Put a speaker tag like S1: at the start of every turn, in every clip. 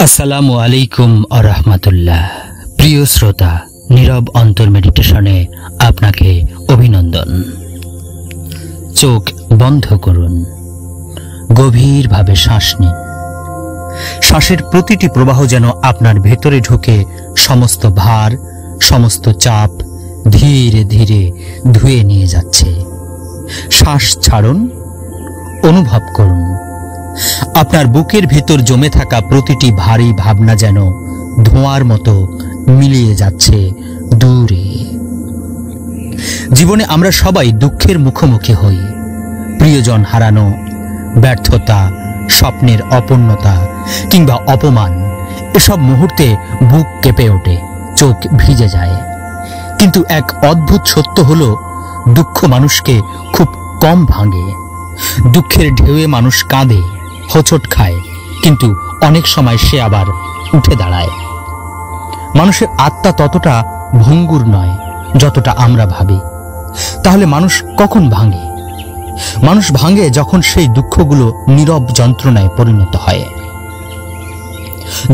S1: আসসালামু আলাইকুম আ রাহমাতুল্লাহ। প্রিয় শ্রোতা, নীরব অন্তর মেডিটেশনে আপনাকে অভিনন্দন। চোখ বন্ধ করুন, গভীরভাবে শ্বাস নিন। শ্বাসের প্রতিটি প্রবাহ যেন আপনার ভেতরে ঢুকে সমস্ত ভার, সমস্ত চাপ ধীরে ধীরে ধুয়ে নিয়ে যাচ্ছে। শ্বাস ছাড়ুন, অনুভব করুন আপনার বুকের ভেতর জমে থাকা প্রতিটি ভারী ভাবনা যেন ধোঁয়ার মতো মিলিয়ে যাচ্ছে দূরে। জীবনে আমরা সবাই দুঃখের মুখোমুখি হই। প্রিয়জন হারানো, ব্যর্থতা, স্বপ্নের অপূর্ণতা কিংবা অপমান, এসব মুহূর্তে বুক কেঁপে ওঠে, চোখ ভিজে যায়। কিন্তু এক অদ্ভুত সত্য হলো, দুঃখ মানুষকে খুব কম ভাঙে। দুঃখের ঢেউয়ে মানুষ কাঁদে, হোঁচট খায়, কিন্তু অনেক সময় সে আবার উঠে দাঁড়ায়। মানুষের আত্মা ততটা ভঙ্গুর নয় যতটা আমরা ভাবি। তাহলে মানুষ কখন ভাঙে? মানুষ ভাঙে যখন সেই দুঃখগুলো নীরব যন্ত্রণায় পরিণত হয়।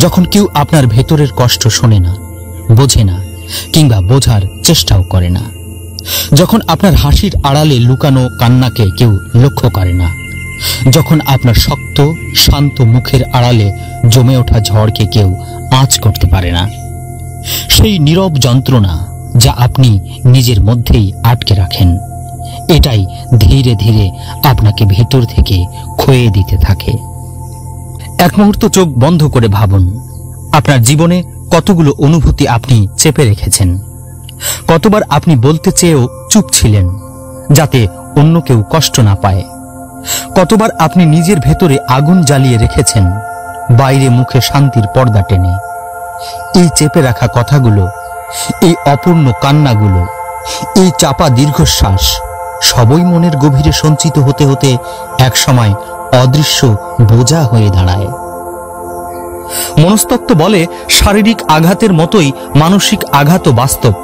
S1: যখন কেউ আপনার ভেতরের কষ্ট শোনে না, বোঝে না কিংবা বোঝার চেষ্টাও করে না। যখন আপনার হাসির আড়ালে লুকানো কান্নাকে কেউ লক্ষ্য করে না। যখন আপনার শক্ত শান্ত মুখের আড়ালে জমে ওঠা ঝড়কে কেউ আঁচ করতে পারে না। সেই নীরব যন্ত্রণা যা আপনি নিজের মধ্যেই আটকে রাখেন, এটাই ধীরে ধীরে আপনাকে ভেতর থেকে ক্ষয়ে দিতে থাকে। এক মুহূর্ত চোখ বন্ধ করে ভাবুন, আপনার জীবনে কতগুলো অনুভূতি আপনি চেপে রেখেছেন। কতবার আপনি বলতে চেয়েও চুপ ছিলেন যাতে অন্য কেউ কষ্ট না পায়। কতবার আপনি নিজের ভেতরে আগুন জ্বালিয়ে রেখেছেন, বাইরে মুখে শান্তির পর্দা টেনে। এই চেপে রাখা কথাগুলো, এই অপূর্ণ কান্নাগুলো, এই চাপা দীর্ঘশ্বাস সবই মনের গভীরে সঞ্চিত হতে হতে একসময় অদৃশ্য বোঝা হয়ে দাঁড়ায়। মনস্তত্ত্ব বলে, শারীরিক আঘাতের মতোই মানসিক আঘাতও বাস্তব।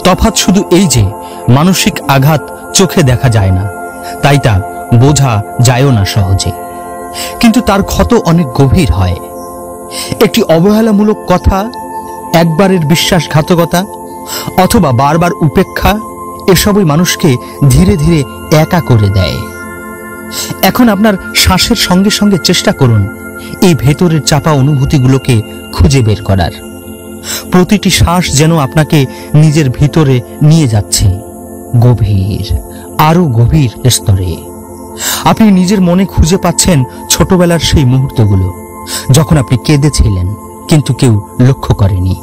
S1: তফাৎ শুধু এই যে মানসিক আঘাত চোখে দেখা যায় না, তাই তা বোঝা যায়ও না সহজে, কিন্তু তার ক্ষত অনেক গভীর হয়। একটি অবহেলামূলক কথা, একবারের বিশ্বাসঘাতকতা অথবা বারবার উপেক্ষা, এসবই মানুষকে ধীরে ধীরে একা করে দেয়। এখন আপনার শ্বাসের সঙ্গে সঙ্গে চেষ্টা করুন এই ভেতরের চাপা অনুভূতিগুলোকে খুঁজে বের করার। প্রতিটি শ্বাস যেন আপনাকে নিজের ভিতরে নিয়ে যাচ্ছে, গভীর, আরো গভীর স্তরে। আপনি নিজের মনে খুঁজে পাচ্ছেন ছোটবেলার সেই মুহূর্তগুলো, যখন আপনি কেঁদেছিলেন কিন্তু কেউ লক্ষ্য করেনি।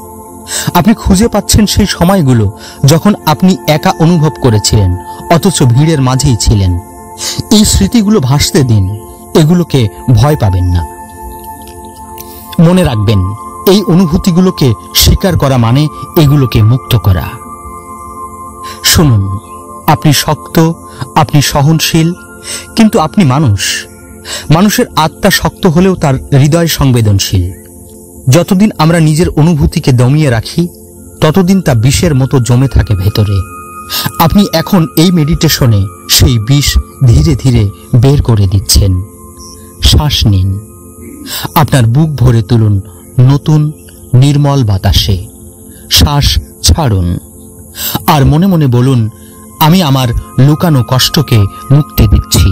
S1: আপনি খুঁজে পাচ্ছেন সেই সময়গুলো যখন আপনি একা অনুভব করেছিলেন, অথচ ভিড়ের মাঝেই ছিলেন। এই স্মৃতিগুলো ভাসতে দিন, এগুলোকে ভয় পাবেন না। মনে রাখবেন, এই অনুভূতিগুলোকে স্বীকার করা মানে এগুলোকে মুক্ত করা। শুনুন, আপনি শক্ত, আপনি সহনশীল, কিন্তু আপনি মানুষ। মানুষের আত্মা শক্ত হলেও তার হৃদয় সংবেদনশীল। যতদিন আমরা নিজের অনুভূতিকে দমিয়ে রাখি, ততদিন তা বিষের মতো জমে থাকে ভেতরে। আপনি এখন এই মেডিটেশনে সেই বিষ ধীরে ধীরে বের করে দিচ্ছেন। শ্বাস নিন, আপনার বুক ভরে তুলুন নতুন নির্মল বাতাসে। শ্বাস ছাড়ুন, আর মনে মনে বলুন, আমি আমার লুকানো কষ্টকে মুক্তি দিচ্ছি।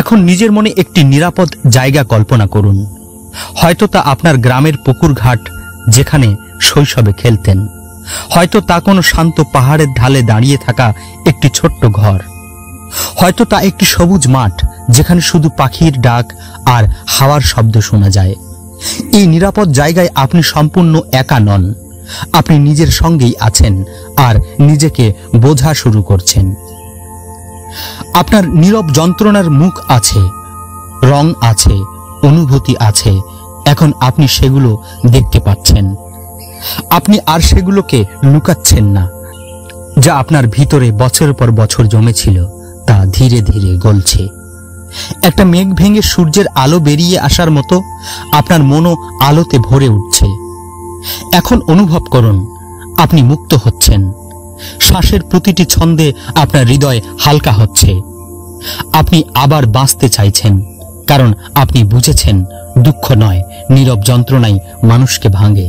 S1: এখন নিজের মনে একটি নিরাপদ জায়গা কল্পনা করুন। হয়তো তা আপনার গ্রামের পুকুর ঘাট, যেখানে শৈশবে খেলতেন। হয়তো তা কোনো শান্ত পাহাড়ের ঢালে দাঁড়িয়ে থাকা একটি ছোট্ট ঘর। হয়তো তা একটি সবুজ মাঠ, যেখানে শুধু পাখির ডাক আর হাওয়ার শব্দ শোনা যায়। এই নিরাপদ জায়গায় আপনি সম্পূর্ণ একা নন। আপনি নিজের সঙ্গেই আছেন আর নিজেকে বোঝা শুরু করছেন। আপনার নীরব যন্ত্রণার মুখ আছে, রং আছে, অনুভূতি আছে। এখন আপনি সেগুলো দেখতে পাচ্ছেন। আপনি আর সেগুলোকে লুকাচ্ছেন না। যা আপনার ভিতরে বছরের পর বছর জমেছিল, তা ধীরে ধীরে গলছে। একটা মেঘ ভেঙে সূর্যের আলো বেরিয়ে আসার মতো আপনার মনও আলোতে ভরে উঠছে। এখন অনুভব করুন, আপনি মুক্ত হচ্ছেন। শ্বাসের প্রতিটি ছন্দে আপনার হৃদয় হালকা হচ্ছে। আপনি আবার বাঁচতে চাইছেন, কারণ আপনি বুঝেছেন দুঃখ নয়, নীরব যন্ত্রণাই মানুষকে ভাঙে।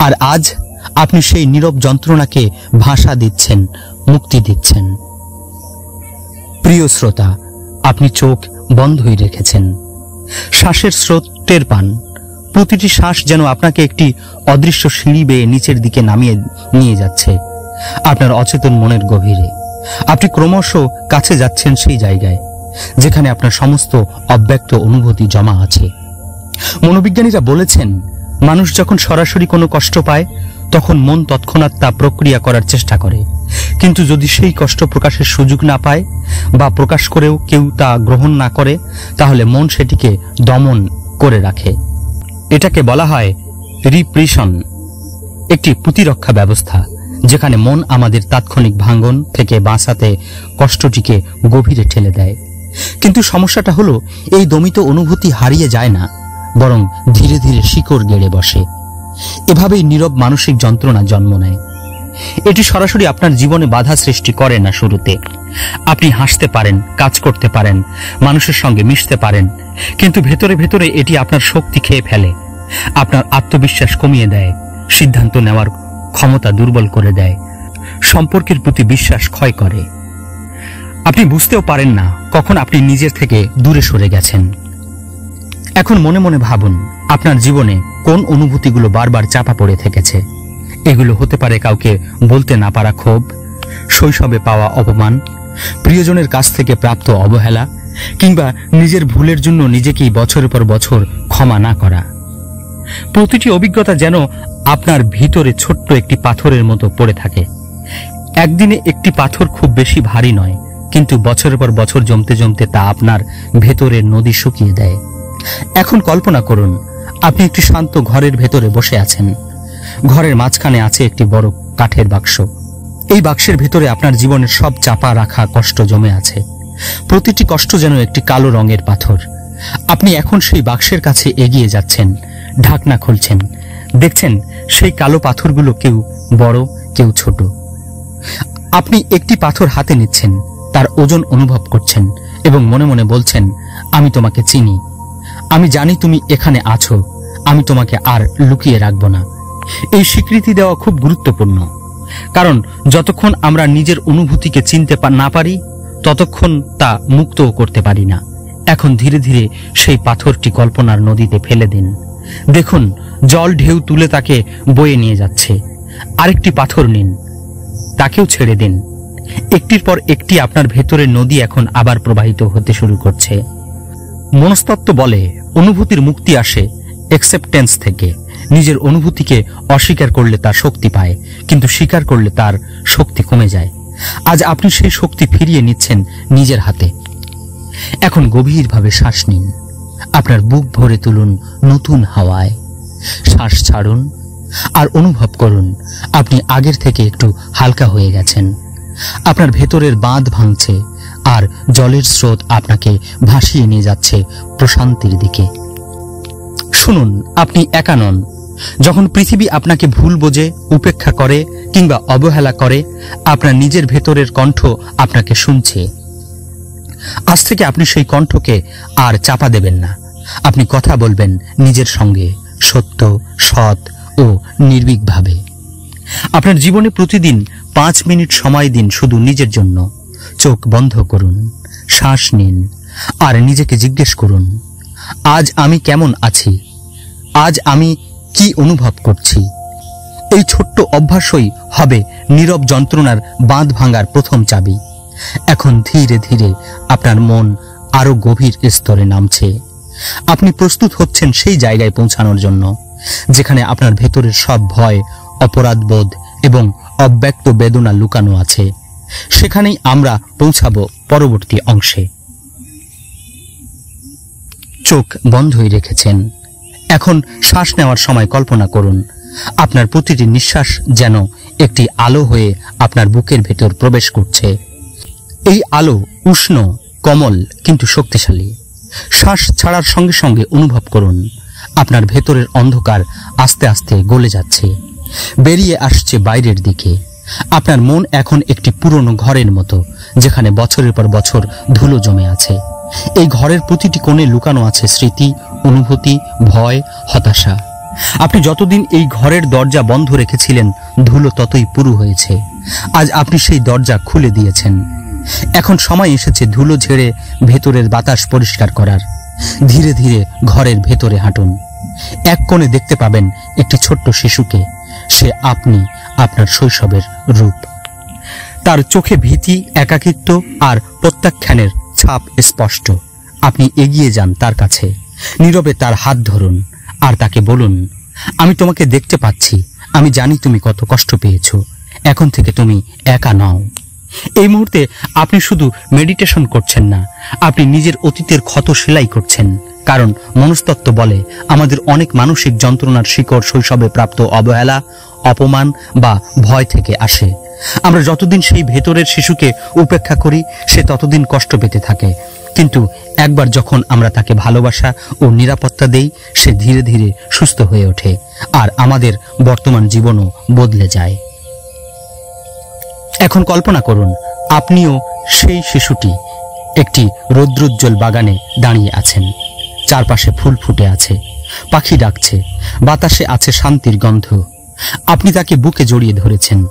S1: আর আজ আপনি সেই নীরব যন্ত্রণাকে ভাষা দিচ্ছেন, মুক্তি দিচ্ছেন। প্রিয় শ্রোতা, আপনি চোখ বন্ধই রেখেছেন। শ্বাসের স্রোত টের পান। প্রতিটি শ্বাস যেন আপনাকে একটি অদৃশ্য সিঁড়ি বেয়ে নিচের দিকে নামিয়ে নিয়ে যাচ্ছে আপনার অচেতন মনের গভীরে। আপনি ক্রমশ কাছে যাচ্ছেন সেই জায়গায় যেখানে আপনার সমস্ত অব্যক্ত অনুভূতি জমা আছে। মনোবিজ্ঞানীরা বলেছেন, মানুষ যখন সরাসরি কোনো কষ্ট পায় তখন মন তৎক্ষণাৎ তা প্রক্রিয়া করার চেষ্টা করে, কিন্তু যদি সেই কষ্ট প্রকাশের সুযোগ না পায় বা প্রকাশ করেও কেউ তা গ্রহণ না করে, তাহলে মন সেটিকে দমন করে রাখে। এটাকে বলা হয় রিপ্রেশন, একটি প্রতিরক্ষা ব্যবস্থা যেখানে মন আমাদের তাৎক্ষণিক ভাঙন থেকে বাঁচাতে কষ্টটিকে গভীরে ঠেলে দেয়। কিন্তু সমস্যাটা হলো, এই দমিত অনুভূতি হারিয়ে যায় না, বরং ধীরে ধীরে শিকড় গেড়ে বসে। এভাবেই নীরব মানসিক যন্ত্রণা জন্ম নেয়। এটি সরাসরি আপনার জীবনে বাধা সৃষ্টি করে না। শুরুতে আপনি হাসতে পারেন, কাজ করতে পারেন, মানুষের সঙ্গে মিশতে পারেন, কিন্তু ভেতরে ভেতরে এটি আপনার শক্তি খেয়ে ফেলে, আপনার আত্মবিশ্বাস কমিয়ে দেয়, সিদ্ধান্ত নেওয়ার ক্ষমতা দুর্বল করে দেয়, সম্পর্কের প্রতি বিশ্বাস ক্ষয় করে। আপনি বুঝতেও পারেন না কখন আপনি নিজের থেকে দূরে সরে গেছেন। এখন মনে মনে ভাবুন, আপনার জীবনে কোন অনুভূতিগুলো বারবার চাপা পড়ে থেকেছে। এগুলো হতে পারে কাউকে বলতে না পারা ক্ষোভ, শৈশবে পাওয়া অপমান, প্রিয়জনের কাছ থেকে প্রাপ্ত অবহেলা, কিংবা নিজের ভুলের জন্য নিজেকেই বছরের পর বছর ক্ষমা না করা। প্রতিটি অভিজ্ঞতা যেন আপনার ভিতরে ছোট্ট একটি পাথরের মতো পড়ে থাকে। একদিনে একটি পাথর খুব বেশি ভারী নয়, কিন্তু বছরের পর বছর জমতে জমতে তা আপনার ভেতরের নদী শুকিয়ে দেয়। এখন কল্পনা করুন, আপনি একটি শান্ত ঘরের ভেতরে বসে আছেন। ঘরের মাঝখানে আছে একটি বড় কাঠের বাক্স। এই বাক্সের ভেতরে আপনার জীবনের সব চাপা রাখা কষ্ট জমে আছে। প্রতিটি কষ্ট যেন একটি কালো রঙের পাথর। আপনি এখন সেই বাক্সের কাছে এগিয়ে যাচ্ছেন, ঢাকনা খুলছেন, দেখছেন সেই কালো পাথরগুলো কেউ বড়, কেউ ছোট। আপনি একটি পাথর হাতে নিচ্ছেন, তার ওজন অনুভব করছেন এবং মনে মনে বলছেন, আমি তোমাকে চিনি, আমি জানি তুমি এখানে আছো, আমি তোমাকে আর লুকিয়ে রাখব না। এই স্বীকৃতি দেওয়া খুব গুরুত্বপূর্ণ, কারণ যতক্ষণ আমরা নিজের অনুভূতিকে চিনতে না পারি ততক্ষণ তা মুক্তও করতে পারি না। এখন ধীরে ধীরে সেই পাথরটি কল্পনার নদীতে ফেলে দিন। দেখুন, জল ঢেউ তুলে তাকে বয়ে নিয়ে যাচ্ছে। আরেকটি পাথর নিন, তাকেও ছেড়ে দিন। একটির পর একটি আপনার ভেতরের নদী এখন আবার প্রবাহিত হতে শুরু করছে। মনস্তত্ত্ব বলে, অনুভূতির মুক্তি আসে অ্যাকসেপ্টেন্স থেকে। নিজের অনুভূতিকে অস্বীকার করলে তার শক্তি পায়, কিন্তু স্বীকার করলে তার শক্তি কমে যায়। আজ আপনি সেই শক্তি ফিরিয়ে নিচ্ছেন নিজের হাতে। এখন গভীরভাবে শ্বাস নিন, আপনার বুক ভরে তুলুন নতুন হাওয়ায়। শ্বাস ছাড়ুন আর অনুভব করুন আপনি আগের থেকে একটু হালকা হয়ে গেছেন। আপনার ভেতরের বাঁধ ভাঙছে আর জলের স্রোত আপনাকে ভাসিয়ে নিয়ে যাচ্ছে প্রশান্তির দিকে। শুনুন, আপনি একা নন। যখন পৃথিবী আপনাকে ভুল বোঝে, উপেক্ষা করে কিংবা অবহেলা করে, আপনার নিজের ভেতরের কণ্ঠ আপনাকে শুনছে। আজ থেকে আপনি সেই কণ্ঠকে আর চাপা দেবেন না। আপনি কথা বলবেন নিজের সঙ্গে, সত্য, সৎ ও নির্ভীকভাবে। আপনার জীবনে প্রতিদিন 5 মিনিট সময় দিন শুধু নিজের জন্য। চোখ বন্ধ করুন, শ্বাস নিন আর নিজেকে জিজ্ঞেস করুন, আজ আমি কেমন আছি? আজ আমি কি অনুভব করছি? এই ছোট্ট অভ্যাসই হবে নীরব যন্ত্রণার বাঁধ ভাঙার প্রথম চাবি। এখন ধীরে ধীরে আপনার মন আরো গভীর স্তরে নামছে। আপনি প্রস্তুত হচ্ছেন সেই জায়গায় পৌঁছানোর জন্য যেখানে আপনার ভেতরের সব ভয়, অপরাধবোধ এবং অব্যক্ত বেদনা লুকানো আছে। সেখানেই আমরা পৌঁছাবো পরবর্তী অংশে। চোখ বন্ধই রেখেছেন। এখন শ্বাস নেওয়ার সময় কল্পনা করুন আপনার প্রতিটি নিঃশ্বাস যেন একটি আলো হয়ে আপনার বুকের ভেতর প্রবেশ করছে। এই আলো উষ্ণ, কোমল কিন্তু শক্তিশালী। শ্বাস ছাড়ার সঙ্গে সঙ্গে অনুভব করুন আপনার ভেতরের অন্ধকার আস্তে আস্তে গলে যাচ্ছে, বেরিয়ে আসছে বাইরের দিকে। আপনার মন এখন একটি পুরনো ঘরের মতো যেখানে বছরের পর বছর ধুলো জমে আছে। এই ঘরের প্রতিটি কোণে লুকানো আছে স্মৃতি, অনুভূতি, ভয়, হতাশা। আপনি যতদিন এই ঘরের দরজা বন্ধ রেখেছিলেন, ধুলো ততই পুরু হয়েছে। আজ আপনি সেই দরজা খুলে দিয়েছেন। এখন সময় এসেছে ধুলো ঝেড়ে ভেতরের বাতাস পরিষ্কার করার। ধীরে ধীরে ঘরের ভেতরে হাঁটুন। এক কোণে দেখতে পাবেন একটি ছোট্ট শিশুকে। সে আপনি, আপনার শৈশবের রূপ। তার চোখে ভীতি, একাকিত্ব আর প্রত্যাখ্যানের ছাপ স্পষ্ট। আপনি এগিয়ে যান তার কাছে, নীরবে তার হাত ধরুন আর তাকে বলুন, আমি তোমাকে দেখতে পাচ্ছি, আমি জানি তুমি কত কষ্ট পেয়েছো। এখন থেকে তুমি একা নও। এই মুহূর্তে আপনি শুধু মেডিটেশন করছেন না, আপনি নিজের অতীতের ক্ষত সেলাই করছেন। কারণ মনস্তত্ত্ব বলে আমাদের অনেক মানসিক যন্ত্রণার শিকড় শৈশবে প্রাপ্ত অবহেলা, অপমান বা ভয় থেকে আসে। আমরা যতদিন সেই ভেতরের শিশুকে উপেক্ষা করি, সে ততদিন কষ্ট পেতে থাকে। কিন্তু একবার যখন আমরা তাকে ভালোবাসা ও নিরাপত্তা দেই, সে ধীরে ধীরে সুস্থ হয়ে ওঠে আর আমাদের বর্তমান জীবনও বদলে যায়। এখন কল্পনা করুন, আপনিও সেই শিশুটি একটি রৌদ্রোজ্জ্বল বাগানে দাঁড়িয়ে আছেন। চারপাশে ফুল ফুটে আছে, পাখি ডাকছে, বাতাসে আছে শান্তির গন্ধ। আপনি তাকে বুকে জড়িয়ে ধরেছেন।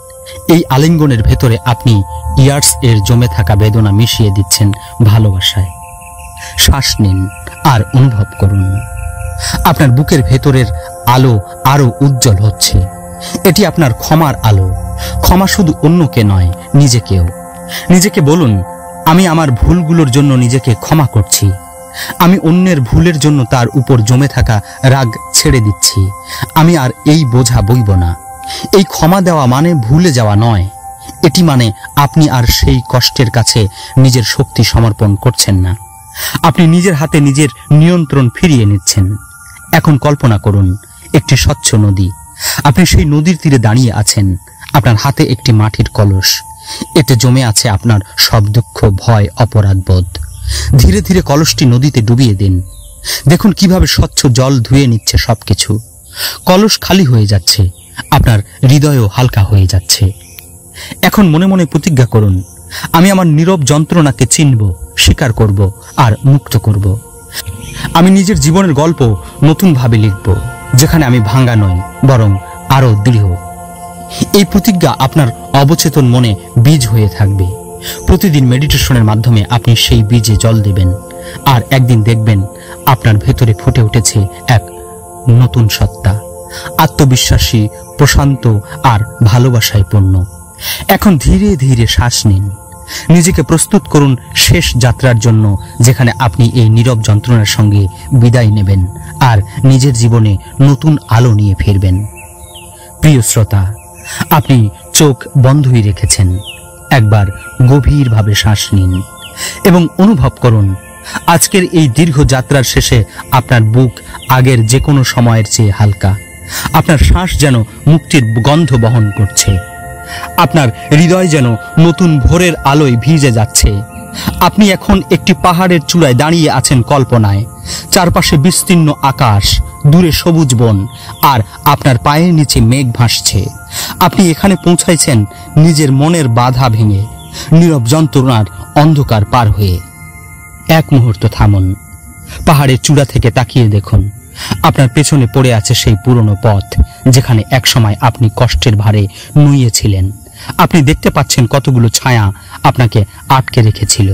S1: এই আলিঙ্গনের ভেতরে আপনি ইয়ার্স এর জমে থাকা বেদনা মিশিয়ে দিচ্ছেন ভালোবাসায়। শ্বাস নিন আর অনুভব করুন, আপনার বুকের ভেতরের আলো আরো উজ্জ্বল হচ্ছে। এটি আপনার ক্ষমার আলো। ক্ষমা শুধু অন্যকে নয়, নিজেকেও। নিজেকে বলুন, আমি আমার ভুলগুলোর জন্য নিজেকে ক্ষমা করছি। আমি অন্যের ভুলের জন্য তার উপর জমে থাকা রাগ ছেড়ে দিচ্ছি। আমি আর এই বোঝা বইব না। এই ক্ষমা দেওয়া মানে ভুলে যাওয়া নয়, এটি মানে আপনি আর সেই কষ্টের কাছে নিজের শক্তি সমর্পণ করছেন না। আপনি নিজের হাতে নিজের নিয়ন্ত্রণ ফিরিয়ে নিচ্ছেন। এখন কল্পনা করুন, একটি স্বচ্ছ নদী। আপনি সেই নদীর তীরে দাঁড়িয়ে আছেন। আপনার হাতে একটি মাটির কলস। এতে জমে আছে আপনার সব দুঃখ, ভয়, অপরাধবোধ। ধীরে ধীরে কলসটি নদীতে ডুবিয়ে দিন। দেখুন কিভাবে স্বচ্ছ জল ধুয়ে নিচ্ছে সবকিছু। কলস খালি হয়ে যাচ্ছে, আপনার হৃদয়ও হালকা হয়ে যাচ্ছে। এখন মনে মনে প্রতিজ্ঞা করুন, আমি আমার নীরব যন্ত্রণাকে চিনব, স্বীকার করব আর মুক্ত করব। আমি নিজের জীবনের গল্প নতুনভাবে লিখব, যেখানে আমি ভাঙা নই, বরং আরো দৃঢ়। এই প্রতিজ্ঞা আপনার অবচেতন মনে বীজ হয়ে থাকবে। প্রতিদিন মেডিটেশনের মাধ্যমে আপনি সেই বীজে জল দেবেন, আর একদিন দেখবেন আপনার ভেতরে ফুটে উঠেছে এক নতুন সত্তা, আত্মবিশ্বাসী, প্রশান্ত আর ভালোবাসায় পূর্ণ। এখন ধীরে ধীরে শ্বাস নিন। নিজেকে প্রস্তুত করুন শেষ যাত্রার জন্য, যেখানে আপনি এই নীরব যন্ত্রণার সঙ্গে বিদায় নেবেন আর নিজের জীবনে নতুন আলো নিয়ে ফিরবেন। প্রিয় শ্রোতা, আপনি চোখ বন্ধই রেখেছেন। একবার গভীরভাবে শ্বাস নিন এবং অনুভব করুন, আজকের এই দীর্ঘ যাত্রার শেষে আপনার বুক আগের যে কোনো সময়ের চেয়ে হালকা। আপনার শ্বাস যেন মুক্তির গন্ধ বহন করছে। আপনার হৃদয় যেন নতুন ভোরের আলোয় ভিজে যাচ্ছে। আপনি এখন একটি পাহাড়ের চূড়ায় দাঁড়িয়ে আছেন কল্পনায়। চারপাশে বিস্তীর্ণ আকাশ, দূরে সবুজ বন, আর আপনার পায়ের নিচে মেঘ ভাসছে। আপনি এখানে পৌঁছাইছেন নিজের মনের বাধা ভেঙে, নীরব যন্ত্রণার অন্ধকার পার হয়ে। এক মুহূর্ত থামুন। পাহাড়ের চূড়া থেকে তাকিয়ে দেখুন, আপনার পেছনে পড়ে আছে সেই পুরনো পথ, যেখানে একসময় আপনি কষ্টের ভারে নুইয়েছিলেন। আপনি দেখতে পাচ্ছেন কতগুলো ছায়া আপনাকে আটকে রেখেছিল।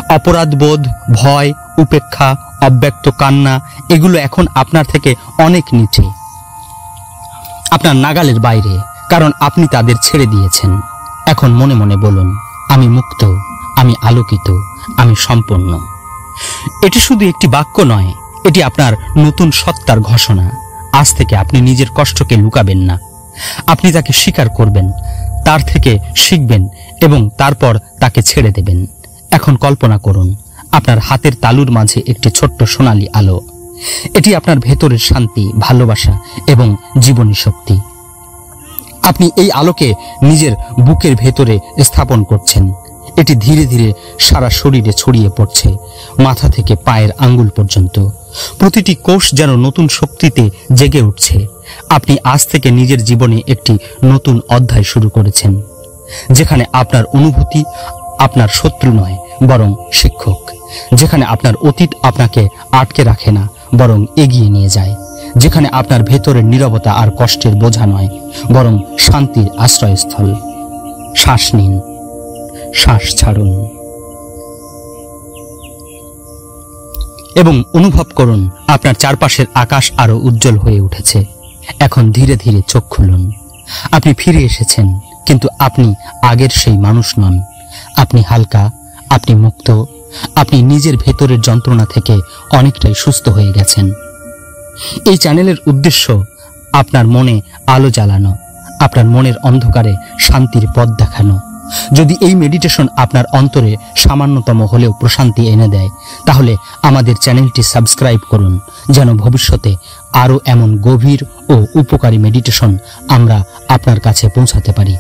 S1: অপরাধবোধ, ভয়, উপেক্ষা, অব্যক্ত কান্না, এগুলো এখন আপনার থেকে অনেক নিচে, আপনার নাগালের বাইরে, কারণ আপনি তাদের ছেড়ে দিয়েছেন। এখন মনে মনে বলুন, আমি মুক্ত, আমি আলোকিত, আমি সম্পূর্ণ। এটি শুধু একটি বাক্য নয়, এটি আপনার নতুন সত্তার ঘোষণা। আজ থেকে আপনি নিজের কষ্টকে লুকাবেন না। আপনি তাকে স্বীকার করবেন, তার থেকে শিখবেন এবং তারপর তাকে ছেড়ে দেবেন। এখন কল্পনা করুন, আপনার হাতের তালুর মাঝে একটি ছোট্ট সোনালী আলো। এটি আপনার ভেতরের শান্তি, ভালোবাসা এবং জীবনী শক্তি। আপনি এই আলোকে নিজের বুকের ভেতরে স্থাপন করছেন। এটি ধীরে ধীরে সারা শরীরে ছড়িয়ে পড়ছে, মাথা থেকে পায়ের আঙ্গুল পর্যন্ত। প্রতিটি কোষ যেন নতুন শক্তিতে জেগে উঠছে। আপনি আজ থেকে নিজের জীবনে একটি নতুন অধ্যায় শুরু করেছেন, যেখানে আপনার অনুভূতি আপনার শত্রু নয়, বরং শিক্ষক। যেখানে আপনার অতীত আপনাকে আটকে রাখে না, বরং এগিয়ে নিয়ে যায়, যেখানে আপনার ভেতরের নীরবতা আর কষ্টের বোঝা নয়, বরং শান্তির আশ্রয়স্থল। শ্বাস নিন, শ্বাস ছাড়ুন এবং অনুভব করুন আপনার চারপাশের আকাশ আরো উজ্জ্বল হয়ে উঠেছে। এখন ধীরে ধীরে চোখ খুলুন। আপনি ফিরে এসেছেন, কিন্তু আপনি আগের সেই মানুষ নন। আপনি হালকা, আপনি মুক্ত, আপনি নিজের ভেতরের যন্ত্রণা থেকে অনেকটাই সুস্থ হয়ে গেছেন। এই চ্যানেলের উদ্দেশ্য আপনার মনে আলো জ্বালানো, আপনার মনের অন্ধকারে শান্তির পথ দেখানো। যদি এই মেডিটেশন আপনার অন্তরে সামান্যতম হলেও প্রশান্তি এনে দেয়, তাহলে আমাদের চ্যানেলটি সাবস্ক্রাইব করুন, যেন ভবিষ্যতে আরও এমন গভীর ও উপকারী মেডিটেশন আমরা আপনার কাছে পৌঁছাতে পারি।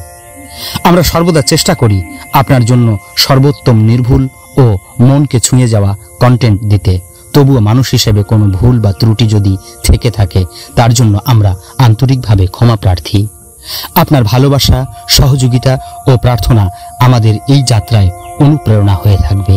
S1: আমরা সর্বদা চেষ্টা করি আপনার জন্য সর্বোত্তম, নির্ভুল ও মনকে ছুঁয়ে যাওয়া কন্টেন্ট দিতে। তবুও মানুষ হিসেবে কোনো ভুল বা ত্রুটি যদি থেকে থাকে, তার জন্য আমরা আন্তরিকভাবে ক্ষমা প্রার্থী। আপনার ভালোবাসা, সহযোগিতা ও প্রার্থনা আমাদের এই যাত্রায় অনুপ্রেরণা হয়ে থাকবে।